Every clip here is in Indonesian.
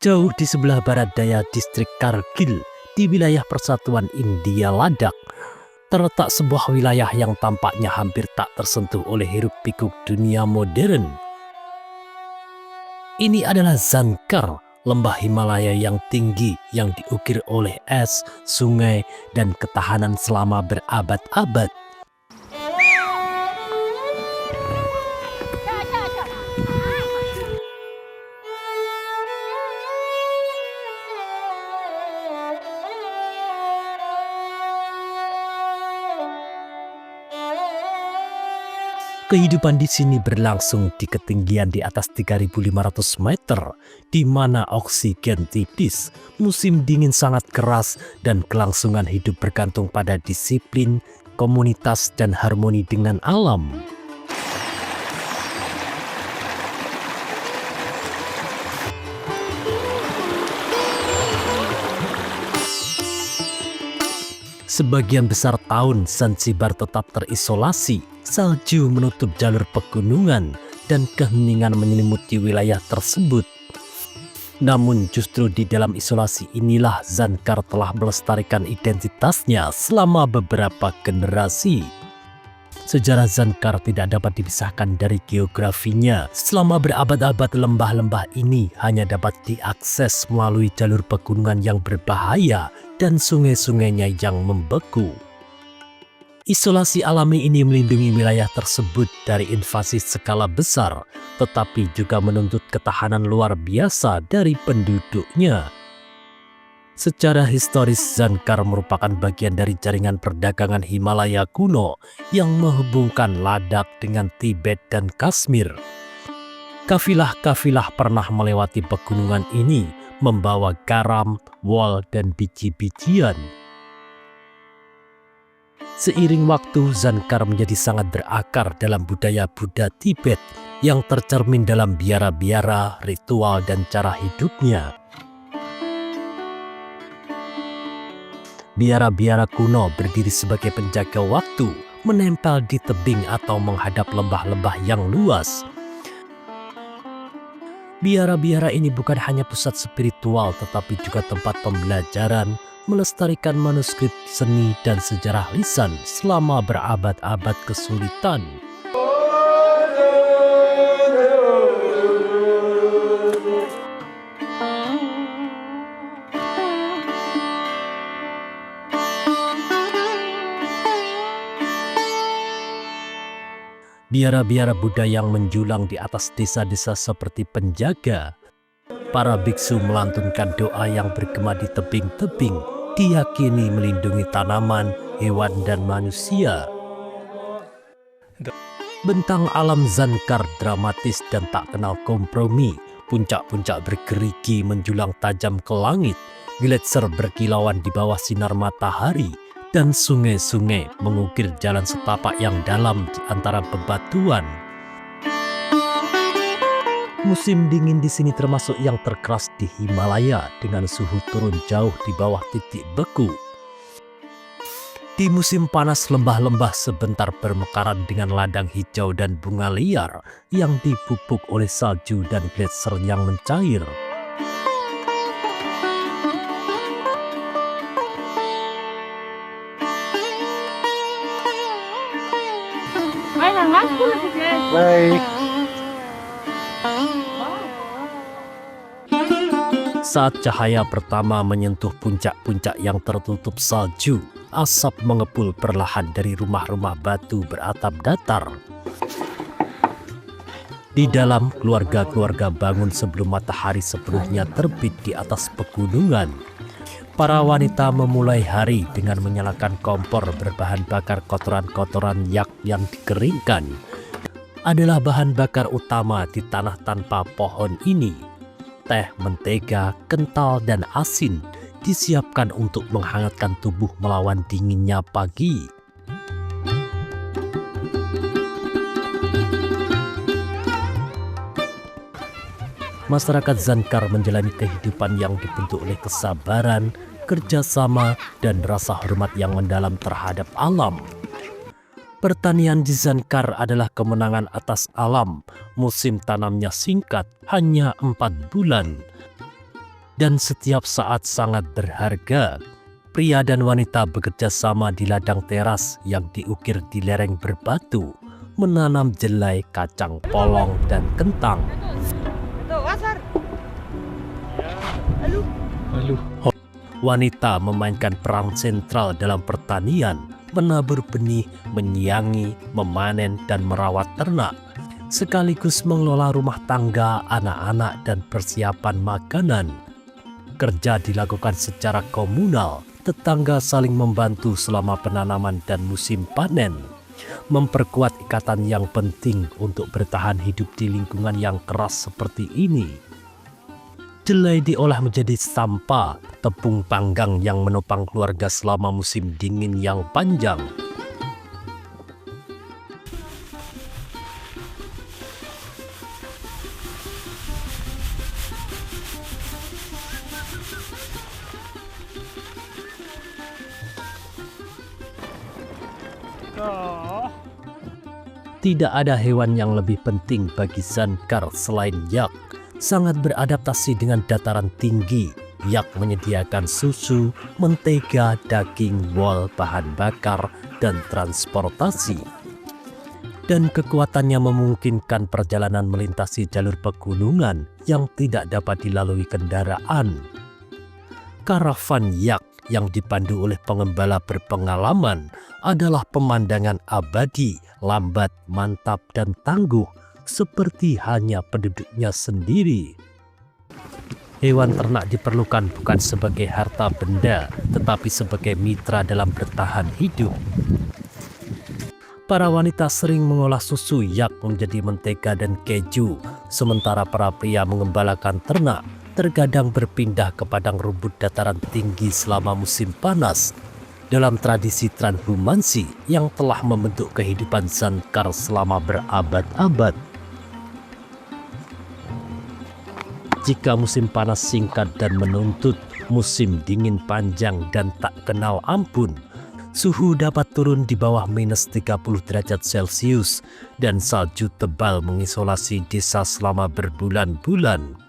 Jauh di sebelah barat daya distrik Kargil, di wilayah Persatuan India Ladakh, terletak sebuah wilayah yang tampaknya hampir tak tersentuh oleh hiruk-pikuk dunia modern. Ini adalah Zankar, lembah Himalaya yang tinggi yang diukir oleh es, sungai, dan ketahanan selama berabad-abad. Kehidupan di sini berlangsung di ketinggian di atas 3.500 meter, di mana oksigen tipis, musim dingin sangat keras, dan kelangsungan hidup bergantung pada disiplin, komunitas, dan harmoni dengan alam. Sebagian besar tahun Zanzibar tetap terisolasi, salju menutup jalur pegunungan, dan keheningan menyelimuti wilayah tersebut. Namun justru di dalam isolasi inilah Zankar telah melestarikan identitasnya selama beberapa generasi. Sejarah Zankar tidak dapat dipisahkan dari geografinya. Selama berabad-abad lembah-lembah ini hanya dapat diakses melalui jalur pegunungan yang berbahaya dan sungai-sungainya yang membeku. Isolasi alami ini melindungi wilayah tersebut dari invasi skala besar, tetapi juga menuntut ketahanan luar biasa dari penduduknya. Secara historis, Zankar merupakan bagian dari jaringan perdagangan Himalaya kuno yang menghubungkan Ladakh dengan Tibet dan Kashmir. Kafilah-kafilah pernah melewati pegunungan ini, membawa garam, wol, dan biji-bijian. Seiring waktu, Zankar menjadi sangat berakar dalam budaya Buddha Tibet yang tercermin dalam biara-biara, ritual, dan cara hidupnya. Biara-biara kuno berdiri sebagai penjaga waktu, menempel di tebing atau menghadap lembah-lembah yang luas. Biara-biara ini bukan hanya pusat spiritual, tetapi juga tempat pembelajaran, melestarikan manuskrip seni dan sejarah lisan selama berabad-abad kesulitan. Biara-biara Buddha yang menjulang di atas desa-desa seperti penjaga. Para biksu melantunkan doa yang bergema di tebing-tebing, diyakini melindungi tanaman, hewan, dan manusia. Bentang alam Zankar dramatis dan tak kenal kompromi. Puncak-puncak bergerigi menjulang tajam ke langit, gletser berkilauan di bawah sinar matahari, dan sungai-sungai mengukir jalan setapak yang dalam di antara bebatuan. Musim dingin di sini termasuk yang terkeras di Himalaya dengan suhu turun jauh di bawah titik beku. Di musim panas, lembah-lembah sebentar bermekaran dengan ladang hijau dan bunga liar yang dipupuk oleh salju dan gletser yang mencair. Baik. Saat cahaya pertama menyentuh puncak-puncak yang tertutup salju, asap mengepul perlahan dari rumah-rumah batu beratap datar. Di dalam, keluarga-keluarga bangun sebelum matahari sepenuhnya terbit di atas pegunungan. Para wanita memulai hari dengan menyalakan kompor berbahan bakar kotoran-kotoran yak yang dikeringkan. Adalah bahan bakar utama di tanah tanpa pohon ini. Teh, mentega, kental, dan asin disiapkan untuk menghangatkan tubuh melawan dinginnya pagi. Masyarakat Zankar menjalani kehidupan yang dibentuk oleh kesabaran, kerjasama, dan rasa hormat yang mendalam terhadap alam. Pertanian di Zankar adalah kemenangan atas alam. Musim tanamnya singkat, hanya 4 bulan. dan setiap saat sangat berharga. Pria dan wanita bekerja sama di ladang teras yang diukir di lereng berbatu, menanam jelai, kacang polong, dan kentang. Wanita memainkan peran sentral dalam pertanian, menabur benih, menyiangi, memanen, dan merawat ternak, sekaligus mengelola rumah tangga, anak-anak, dan persiapan makanan. Kerja dilakukan secara komunal, tetangga saling membantu selama penanaman dan musim panen, memperkuat ikatan yang penting untuk bertahan hidup di lingkungan yang keras seperti ini. Jelai diolah menjadi sampa, tepung panggang yang menopang keluarga selama musim dingin yang panjang. Tidak ada hewan yang lebih penting bagi Zankar selain yak. Sangat beradaptasi dengan dataran tinggi. Yak menyediakan susu, mentega, daging, wol, bahan bakar, dan transportasi. Dan kekuatannya memungkinkan perjalanan melintasi jalur pegunungan yang tidak dapat dilalui kendaraan. Karavan yak yang dipandu oleh pengembala berpengalaman adalah pemandangan abadi, lambat, mantap, dan tangguh, seperti hanya penduduknya sendiri. Hewan ternak diperlukan bukan sebagai harta benda, tetapi sebagai mitra dalam bertahan hidup. Para wanita sering mengolah susu yak menjadi mentega dan keju, sementara para pria mengembalakan ternak, terkadang berpindah ke padang rumput dataran tinggi selama musim panas. Dalam tradisi transhumansi yang telah membentuk kehidupan Zankar selama berabad-abad. Jika musim panas singkat dan menuntut musim dingin panjang dan tak kenal ampun, suhu dapat turun di bawah minus 30 derajat Celcius dan salju tebal mengisolasi desa selama berbulan-bulan.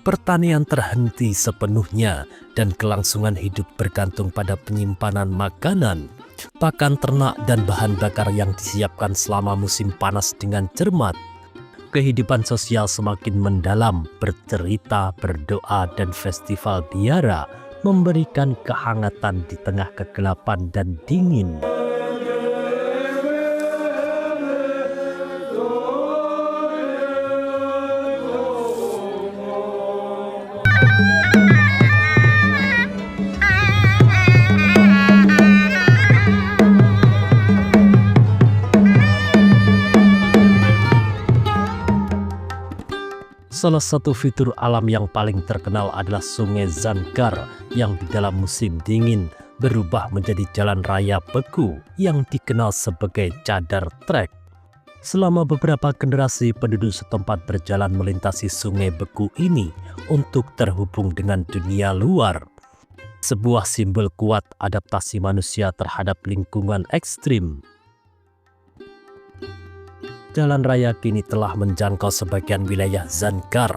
Pertanian terhenti sepenuhnya dan kelangsungan hidup bergantung pada penyimpanan makanan, pakan ternak, dan bahan bakar yang disiapkan selama musim panas dengan cermat. Kehidupan sosial semakin mendalam, bercerita, berdoa, dan festival biara memberikan kehangatan di tengah kegelapan dan dingin. Salah satu fitur alam yang paling terkenal adalah Sungai Zankar yang di dalam musim dingin berubah menjadi jalan raya beku yang dikenal sebagai cadar trek. Selama beberapa generasi penduduk setempat berjalan melintasi sungai beku ini untuk terhubung dengan dunia luar. Sebuah simbol kuat adaptasi manusia terhadap lingkungan ekstrim. Jalan raya kini telah menjangkau sebagian wilayah Zankar,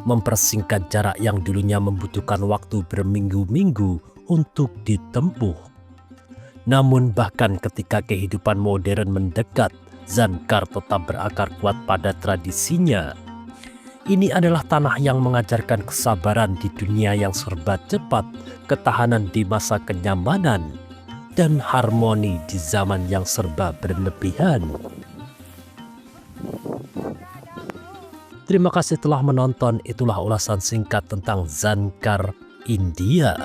mempersingkat jarak yang dulunya membutuhkan waktu berminggu-minggu untuk ditempuh. Namun bahkan ketika kehidupan modern mendekat, Zankar tetap berakar kuat pada tradisinya. Ini adalah tanah yang mengajarkan kesabaran di dunia yang serba cepat, ketahanan di masa kenyamanan, dan harmoni di zaman yang serba berlebihan. Terima kasih telah menonton. Itulah ulasan singkat tentang Zankar, India.